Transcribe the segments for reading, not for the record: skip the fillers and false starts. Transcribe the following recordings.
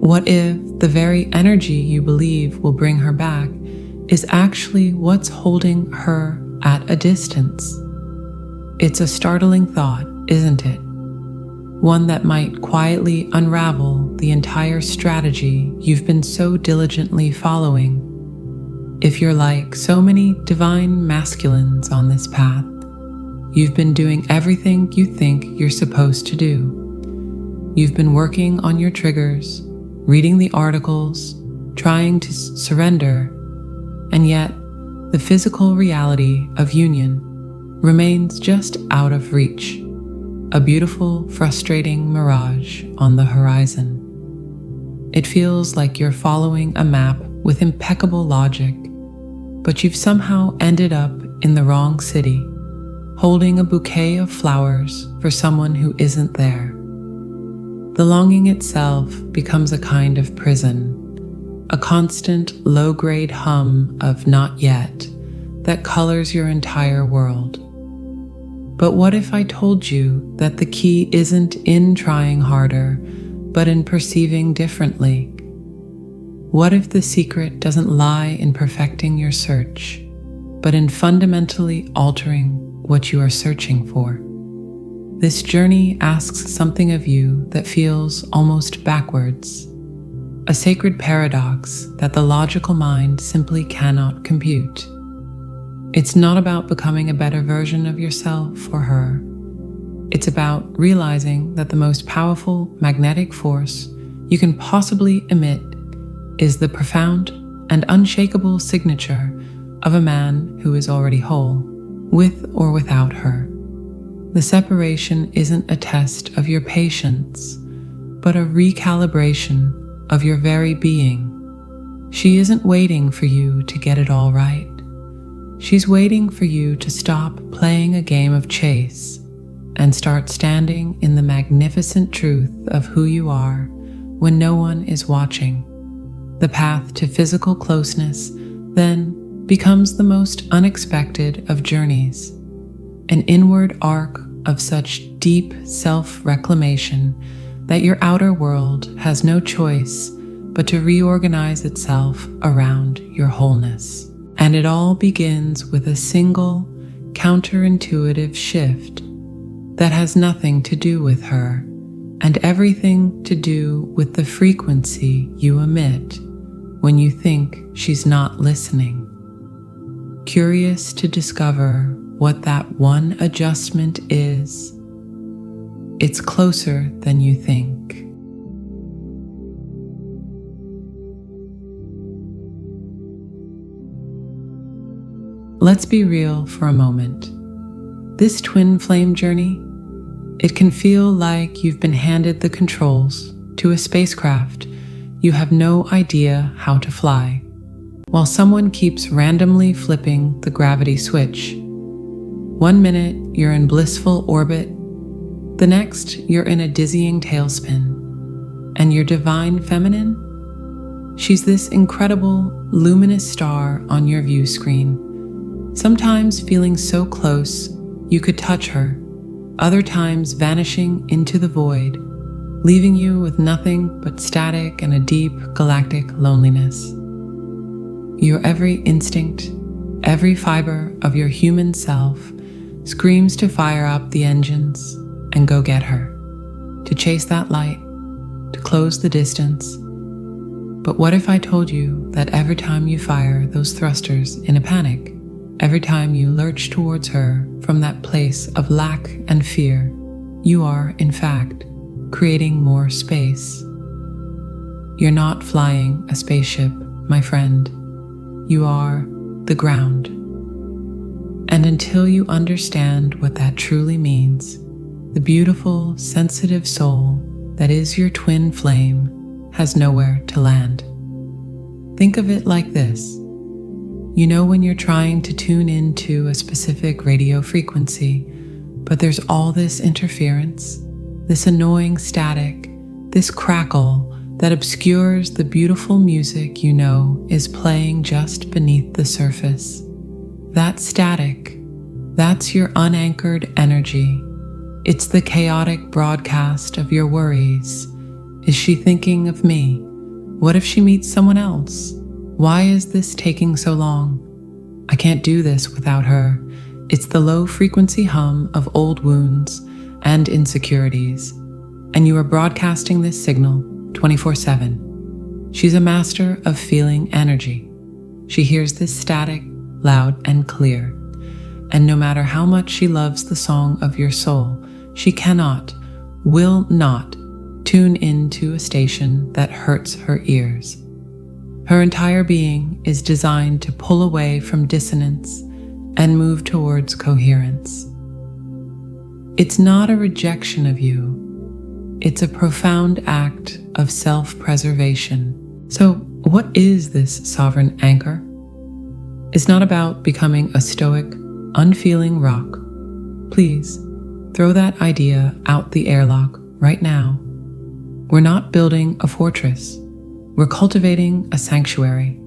What if the very energy you believe will bring her back is actually what's holding her at a distance? It's a startling thought, isn't it? One that might quietly unravel the entire strategy you've been so diligently following. If you're like so many divine masculines on this path, you've been doing everything you think you're supposed to do. You've been working on your triggers, reading the articles, trying to surrender, and yet the physical reality of union remains just out of reach, a beautiful, frustrating mirage on the horizon. It feels like you're following a map with impeccable logic, but you've somehow ended up in the wrong city, holding a bouquet of flowers for someone who isn't there. The longing itself becomes a kind of prison, a constant low-grade hum of not yet that colors your entire world. But what if I told you that the key isn't in trying harder, but in perceiving differently? What if the secret doesn't lie in perfecting your search, but in fundamentally altering what you are searching for? This journey asks something of you that feels almost backwards, a sacred paradox that the logical mind simply cannot compute. It's not about becoming a better version of yourself or her. It's about realizing that the most powerful magnetic force you can possibly emit is the profound and unshakable signature of a man who is already whole, with or without her. The separation isn't a test of your patience, but a recalibration of your very being. She isn't waiting for you to get it all right. She's waiting for you to stop playing a game of chase and start standing in the magnificent truth of who you are when no one is watching. The path to physical closeness then becomes the most unexpected of journeys, an inward arc of such deep self-reclamation that your outer world has no choice but to reorganize itself around your wholeness. And it all begins with a single, counterintuitive shift that has nothing to do with her and everything to do with the frequency you emit when you think she's not listening. Curious to discover what that one adjustment is, it's closer than you think. Let's be real for a moment. This twin flame journey, it can feel like you've been handed the controls to a spacecraft you have no idea how to fly, while someone keeps randomly flipping the gravity switch. 1 minute you're in blissful orbit, the next you're in a dizzying tailspin, and your divine feminine? She's this incredible, luminous star on your view screen, sometimes feeling so close you could touch her, other times vanishing into the void, leaving you with nothing but static and a deep galactic loneliness. Your every instinct, every fiber of your human self screams to fire up the engines and go get her, to chase that light, to close the distance. But what if I told you that every time you fire those thrusters in a panic, every time you lurch towards her from that place of lack and fear, you are, in fact, creating more space? You're not flying a spaceship, my friend. You are the ground. And until you understand what that truly means, the beautiful, sensitive soul that is your twin flame has nowhere to land. Think of it like this. You know when you're trying to tune into a specific radio frequency, but there's all this interference, this annoying static, this crackle that obscures the beautiful music you know is playing just beneath the surface. That static, that's your unanchored energy. It's the chaotic broadcast of your worries. Is she thinking of me? What if she meets someone else? Why is this taking so long? I can't do this without her. It's the low-frequency hum of old wounds and insecurities, and you are broadcasting this signal 24/7. She's a master of feeling energy. She hears this static, loud and clear, and no matter how much she loves the song of your soul, she cannot, will not, tune into a station that hurts her ears. Her entire being is designed to pull away from dissonance and move towards coherence. It's not a rejection of you. It's a profound act of self-preservation. So, what is this sovereign anchor? It's not about becoming a stoic, unfeeling rock. Please, throw that idea out the airlock right now. We're not building a fortress. We're cultivating a sanctuary.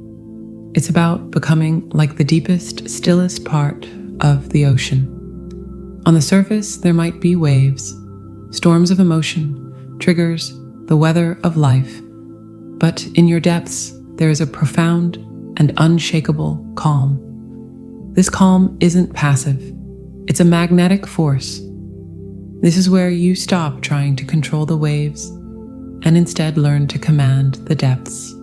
It's about becoming like the deepest, stillest part of the ocean. On the surface, there might be waves, storms of emotion, triggers, the weather of life. But in your depths, there is a profound and unshakable calm. This calm isn't passive. It's a magnetic force. This is where you stop trying to control the waves and instead learn to command the depths.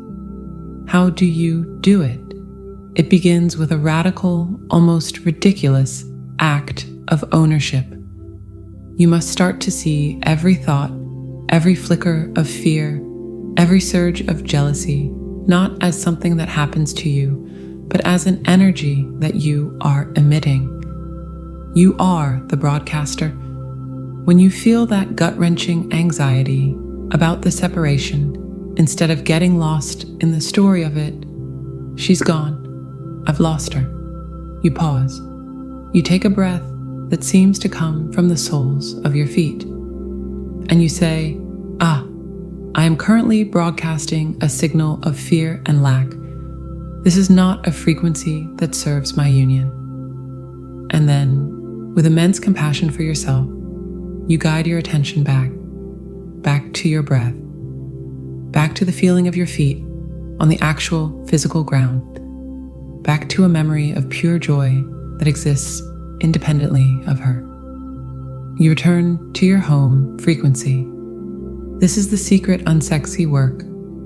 How do you do it? It begins with a radical, almost ridiculous act of ownership. You must start to see every thought, every flicker of fear, every surge of jealousy, not as something that happens to you, but as an energy that you are emitting. You are the broadcaster. When you feel that gut-wrenching anxiety about the separation, instead of getting lost in the story of it, she's gone, I've lost her. You pause. You take a breath that seems to come from the soles of your feet. And you say, I am currently broadcasting a signal of fear and lack. This is not a frequency that serves my union. And then, with immense compassion for yourself, you guide your attention back to your breath, back to the feeling of your feet on the actual physical ground, back to a memory of pure joy that exists independently of her. You return to your home frequency. This is the secret unsexy work.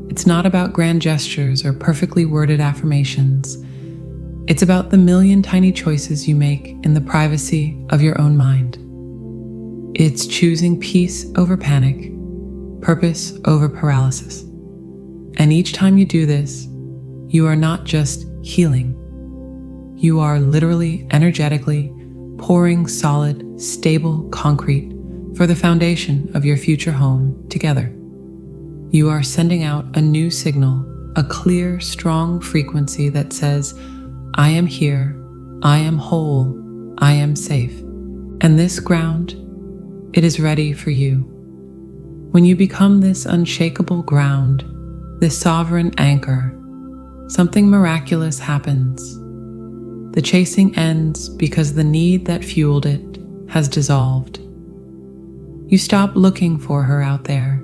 It's not about grand gestures or perfectly worded affirmations. It's about the million tiny choices you make in the privacy of your own mind. It's choosing peace over panic, purpose over paralysis. And each time you do this, you are not just healing. You are literally, energetically pouring solid, stable concrete for the foundation of your future home together. You are sending out a new signal, a clear, strong frequency that says, I am here, I am whole, I am safe. And this ground, it is ready for you. When you become this unshakable ground, this sovereign anchor, something miraculous happens. The chasing ends because the need that fueled it has dissolved. You stop looking for her out there,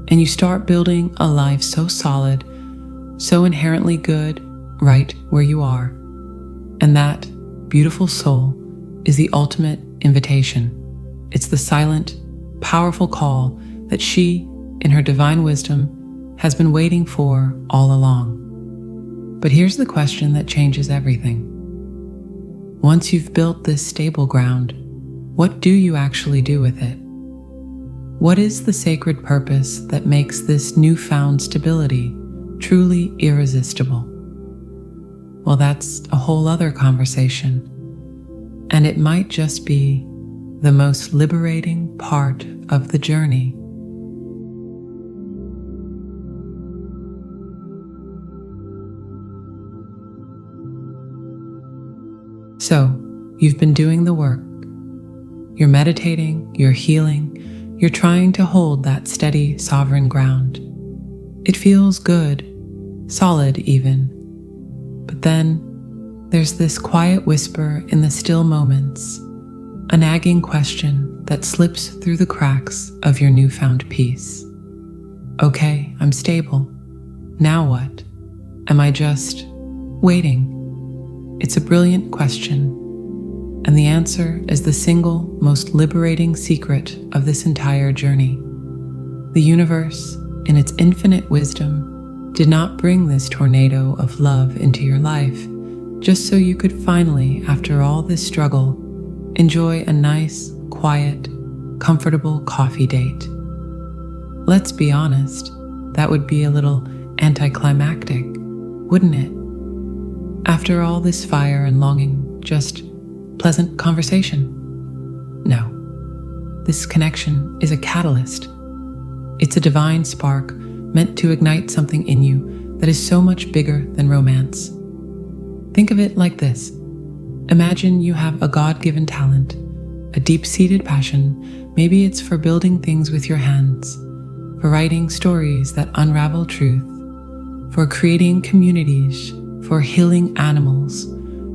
and you start building a life so solid, so inherently good, right where you are. And that beautiful soul is the ultimate invitation. It's the silent, powerful call that she, in her divine wisdom, has been waiting for all along. But here's the question that changes everything. Once you've built this stable ground, what do you actually do with it? What is the sacred purpose that makes this newfound stability truly irresistible? Well, that's a whole other conversation, and it might just be the most liberating part of the journey. So, you've been doing the work. You're meditating, you're healing, you're trying to hold that steady, sovereign ground. It feels good, solid even. But then, there's this quiet whisper in the still moments, a nagging question that slips through the cracks of your newfound peace. Okay, I'm stable. Now what? Am I just waiting? It's a brilliant question, and the answer is the single most liberating secret of this entire journey. The universe, in its infinite wisdom, did not bring this tornado of love into your life just so you could finally, after all this struggle, enjoy a nice, quiet, comfortable coffee date. Let's be honest, that would be a little anticlimactic, wouldn't it? After all this fire and longing, just pleasant conversation? No. This connection is a catalyst. It's a divine spark meant to ignite something in you that is so much bigger than romance. Think of it like this. Imagine you have a God-given talent, a deep-seated passion. Maybe it's for building things with your hands, for writing stories that unravel truth, for creating communities, for healing animals,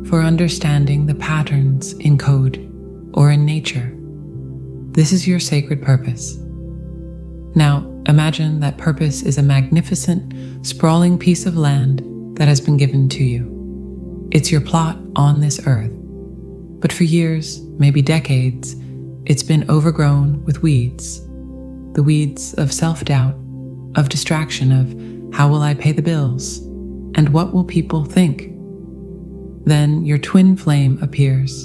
for understanding the patterns in code or in nature. This is your sacred purpose. Now, imagine that purpose is a magnificent, sprawling piece of land that has been given to you. It's your plot on this earth. But for years, maybe decades, it's been overgrown with weeds. The weeds of self-doubt, of distraction, of how will I pay the bills, and what will people think? Then your twin flame appears,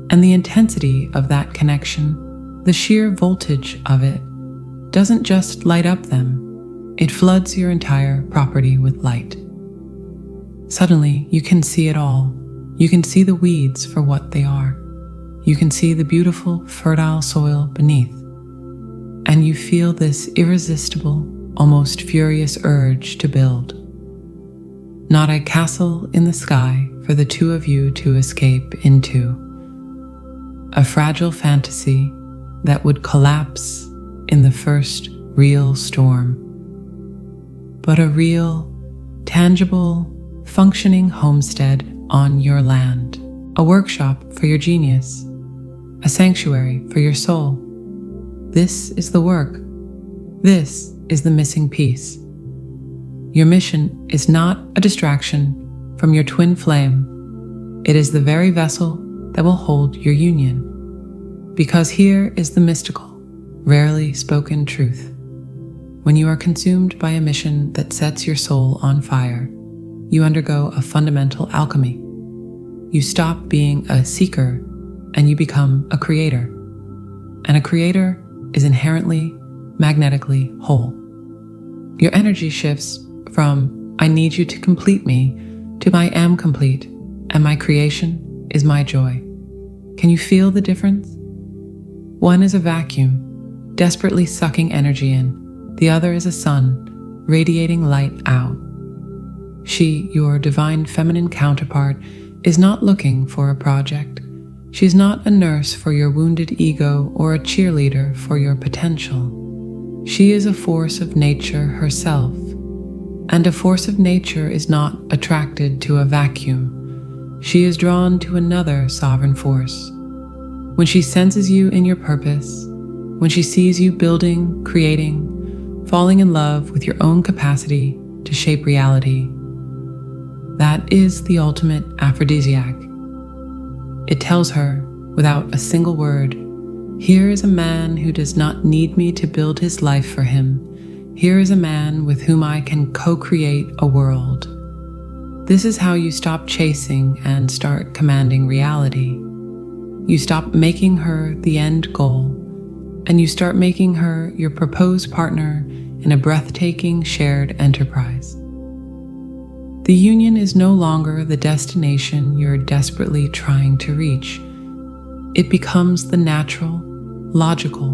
and the intensity of that connection, the sheer voltage of it, doesn't just light up them, it floods your entire property with light. Suddenly, you can see it all. You can see the weeds for what they are. You can see the beautiful, fertile soil beneath. And you feel this irresistible, almost furious urge to build. Not a castle in the sky for the two of you to escape into. A fragile fantasy that would collapse in the first real storm. But a real, tangible, functioning homestead on your land, a workshop for your genius, a sanctuary for your soul. This is the work. This is the missing piece. Your mission is not a distraction from your twin flame. It is the very vessel that will hold your union. Because here is the mystical, rarely spoken truth. When you are consumed by a mission that sets your soul on fire, you undergo a fundamental alchemy. You stop being a seeker and you become a creator. And a creator is inherently, magnetically whole. Your energy shifts from I need you to complete me to I am complete and my creation is my joy. Can you feel the difference? One is a vacuum, desperately sucking energy in. The other is a sun, radiating light out. She, your divine feminine counterpart, is not looking for a project. She's not a nurse for your wounded ego or a cheerleader for your potential. She is a force of nature herself. And a force of nature is not attracted to a vacuum. She is drawn to another sovereign force. When she senses you in your purpose, when she sees you building, creating, falling in love with your own capacity to shape reality, that is the ultimate aphrodisiac. It tells her, without a single word, here is a man who does not need me to build his life for him. Here is a man with whom I can co-create a world. This is how you stop chasing and start commanding reality. You stop making her the end goal, and you start making her your proposed partner in a breathtaking shared enterprise. The union is no longer the destination you're desperately trying to reach. It becomes the natural, logical,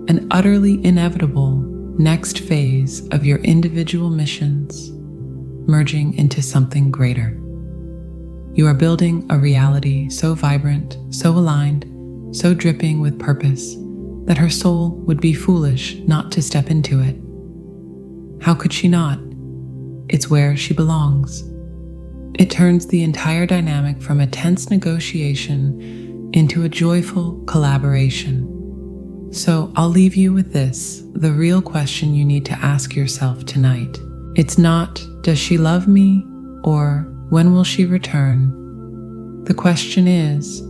and utterly inevitable next phase of your individual missions, merging into something greater. You are building a reality so vibrant, so aligned, so dripping with purpose that her soul would be foolish not to step into it. How could she not? It's where she belongs. It turns the entire dynamic from a tense negotiation into a joyful collaboration. So I'll leave you with this, the real question you need to ask yourself tonight. It's not, does she love me, or when will she return? The question is,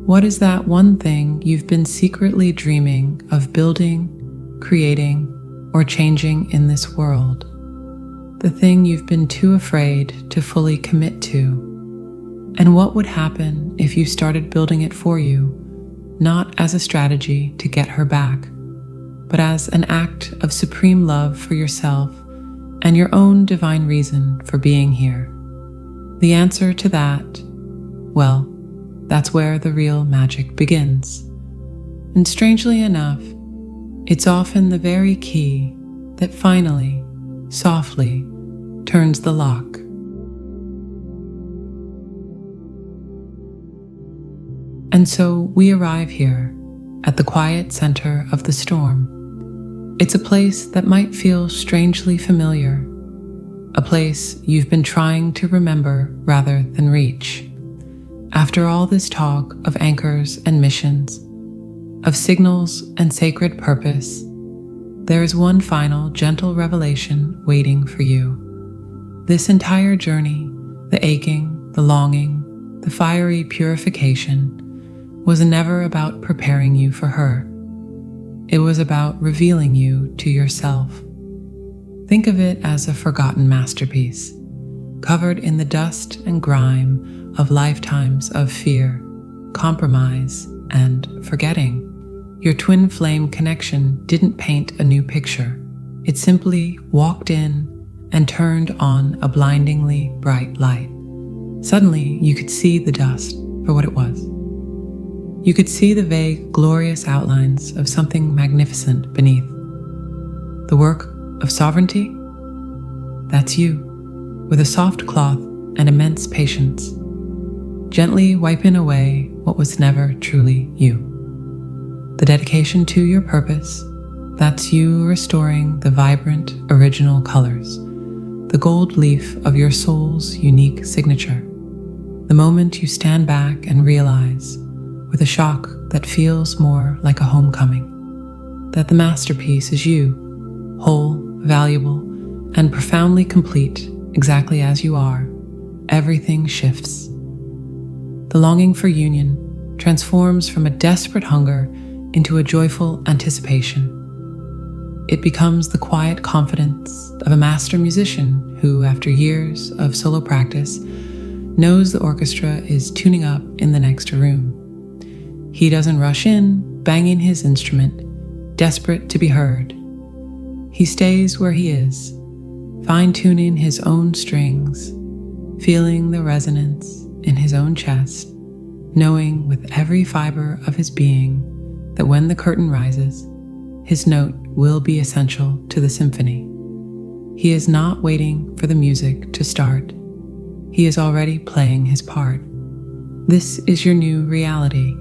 what is that one thing you've been secretly dreaming of building, creating, or changing in this world? The thing you've been too afraid to fully commit to? And what would happen if you started building it for you, not as a strategy to get her back, but as an act of supreme love for yourself and your own divine reason for being here? The answer to that, well, that's where the real magic begins. And strangely enough, it's often the very key that finally, softly, turns the lock. And so we arrive here at the quiet center of the storm. It's a place that might feel strangely familiar, a place you've been trying to remember rather than reach. After all this talk of anchors and missions, of signals and sacred purpose, there is one final gentle revelation waiting for you. This entire journey, the aching, the longing, the fiery purification, was never about preparing you for her. It was about revealing you to yourself. Think of it as a forgotten masterpiece, covered in the dust and grime of lifetimes of fear, compromise, and forgetting. Your twin flame connection didn't paint a new picture. It simply walked in and turned on a blindingly bright light. Suddenly, you could see the dust for what it was. You could see the vague, glorious outlines of something magnificent beneath. The work of sovereignty? That's you, with a soft cloth and immense patience, gently wiping away what was never truly you. The dedication to your purpose, that's you restoring the vibrant, original colors, the gold leaf of your soul's unique signature. The moment you stand back and realize, with a shock that feels more like a homecoming, that the masterpiece is you, whole, valuable, and profoundly complete exactly as you are, everything shifts. The longing for union transforms from a desperate hunger into a joyful anticipation. It becomes the quiet confidence of a master musician who, after years of solo practice, knows the orchestra is tuning up in the next room. He doesn't rush in, banging his instrument, desperate to be heard. He stays where he is, fine-tuning his own strings, feeling the resonance in his own chest, knowing with every fiber of his being that when the curtain rises, his note will be essential to the symphony. He is not waiting for the music to start. He is already playing his part. This is your new reality.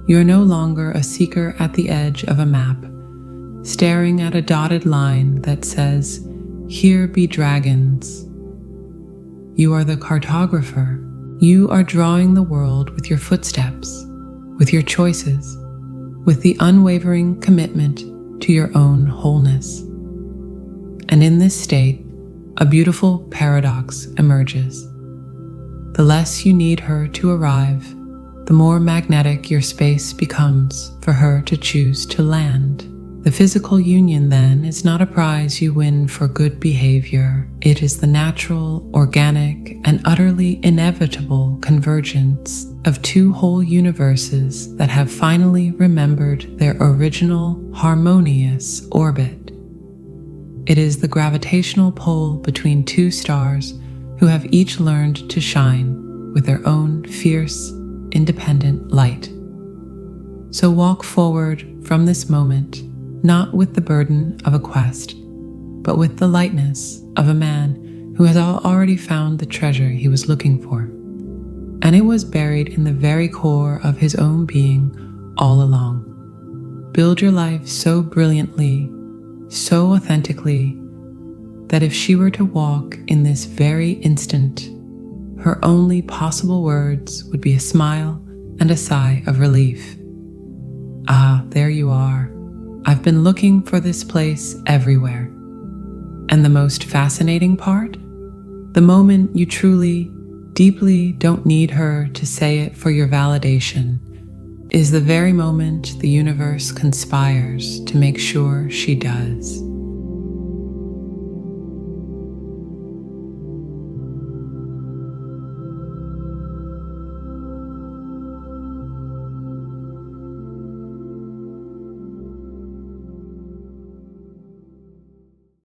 You are no longer a seeker at the edge of a map, staring at a dotted line that says, "Here be dragons." You are the cartographer. You are drawing the world with your footsteps, with your choices, with the unwavering commitment to your own wholeness. And in this state, a beautiful paradox emerges. The less you need her to arrive, the more magnetic your space becomes for her to choose to land. The physical union, then, is not a prize you win for good behavior. It is the natural, organic, and utterly inevitable convergence of two whole universes that have finally remembered their original, harmonious orbit. It is the gravitational pull between two stars who have each learned to shine with their own fierce, independent light. So walk forward from this moment, not with the burden of a quest, but with the lightness of a man who has already found the treasure he was looking for. And it was buried in the very core of his own being all along. Build your life so brilliantly, so authentically, that if she were to walk in this very instant, her only possible words would be a smile and a sigh of relief. Ah, there you are. I've been looking for this place everywhere. And the most fascinating part? The moment you truly, deeply don't need her to say it for your validation is the very moment the universe conspires to make sure she does.